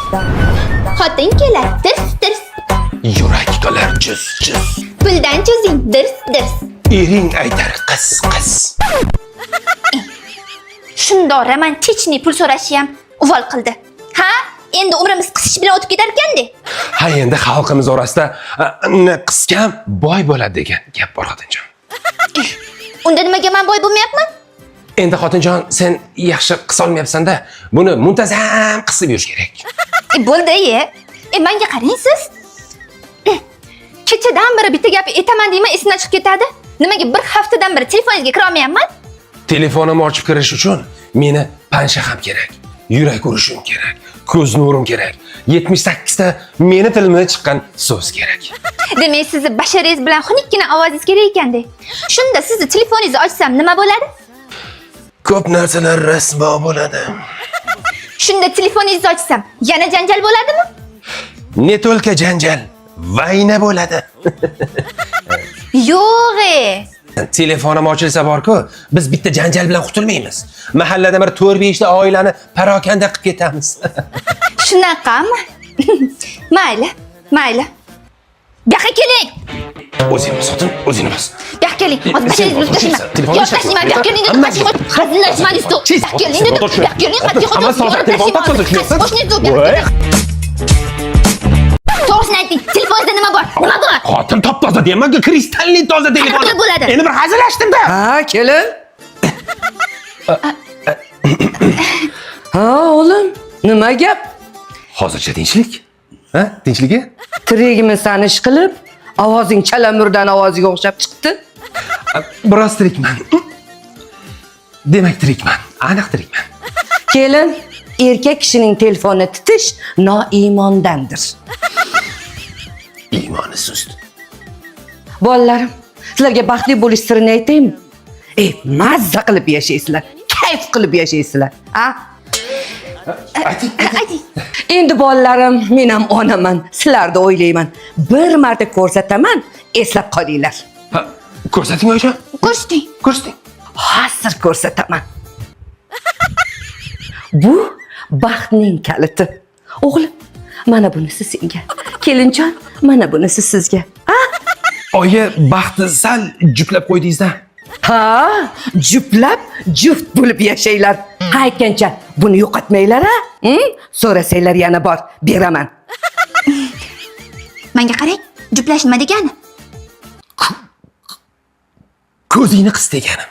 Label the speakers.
Speaker 1: Xotin kelar, dirs.
Speaker 2: Yurak to'lar juz.
Speaker 1: Puldan cho'zing, dirs.
Speaker 2: Ering aytar qiz.
Speaker 1: Shundoq romantichniy pul so'rashi ham uvol qildi. Ha? Endi umrimiz qisish bilan o'tib ketar ekanda.
Speaker 2: Ha, endi xalqimiz orasida qiskan boy bo'ladi degan gap bor xotinjon.
Speaker 1: Unda nimaga men boy bo'lmayapman?
Speaker 2: Endi xotinjon, sen yaxshi qisa olmayapsan-da. Buni muntazam qisib yurish kerak.
Speaker 1: Bo'ldi-ye. Menga qarang siz. Kechadan beri bitta gap aytaman deyman, esimdan chiqib ketadi. Nimaga bir haftadan beri telefoningizga kira olmayapman?
Speaker 2: Telefonimni ochib kirish uchun meni pansha ham kerak. Yurak urishim kerak. Ko'z nurim kerak. 78 ta meni tilimdan chiqqan so'z kerak.
Speaker 1: Demak, sizni basharangiz bilan xunukgina ovozingiz kerak ekanda. Shunda sizni telefoningizni ochsam nima bo'ladi?
Speaker 2: Ko'p narsalar rasvo bo'ladi.
Speaker 1: Shunda telefoningizni ochsam yana janjal bo'ladimi?
Speaker 2: Ne to'lka janjal, vayna bo'ladi.
Speaker 1: Yo'q-e.
Speaker 2: Telefonim ochilsa borku, biz bitta janjal bilan qutulmaymiz. Mahallada bir 4-5 ta oilani parokanda qilib ketamiz.
Speaker 1: Shunaqami? Mayli. Bu yoqqa keling.
Speaker 2: O'zingni sotin, o'zingni bos.
Speaker 1: Bu yoqqa keling. Hozir basharangizni tashlayman. Yo'q, tashlayman. Bu yoqqa keling dedim, tashlayman. Hazillashmang ustu. Bu yoqqa keling dedim. Bu yoqqa keling, To'g'risini ayting. Telefoningizda nima bor? Nima bor?
Speaker 2: Xotin top-toza demaga, kristalli toza telefon.
Speaker 1: Qanaqa bo'ladi?
Speaker 2: Endi bir hazillashdim-da.
Speaker 3: Ha, kelin. Ha, o'g'lim, nima gap?
Speaker 2: Hozircha tinchlik. Ha, tinchligi?
Speaker 3: Tirigimi sanish qilib, ovozing chalamurdan ovoziga o'xshab chiqdi.
Speaker 2: Biroz tirikman. Demak tirikman, aniq tirikman.
Speaker 3: Kelin, erkak kishining telefonini titish noiymondandir.
Speaker 2: Iymoni sust.
Speaker 3: Bolalarim, sizlarga baxtli bo'lish sirini aytaymi? Mazza qilib yashaysizlar, kayf qilib yashaysizlar. Ha?
Speaker 1: Ayting.
Speaker 3: Endi bolalarim, men ham onaman, sizlarni o'ylayman. Bir marta ko'rsataman, eslab qolinglar.
Speaker 2: Ha, ko'rsating oysha.
Speaker 1: Ko'rsating.
Speaker 3: Hozir ko'rsataman. Bu baxtning kaliti. O'g'lim, mana bunisi senga. Kelinjon, mana bunisi sizga. Ha?
Speaker 2: Oyi, baxtni sal juplab qo'ydingiz-da.
Speaker 3: Ha, juplab juft bo'lib yashaylar. Aytgancha, buni yo'qotmanglar, ha? So'rasanglar yana bor, beraman.
Speaker 1: Menga qarang, juplash nima degani?
Speaker 2: Ko'zingni qis deganim.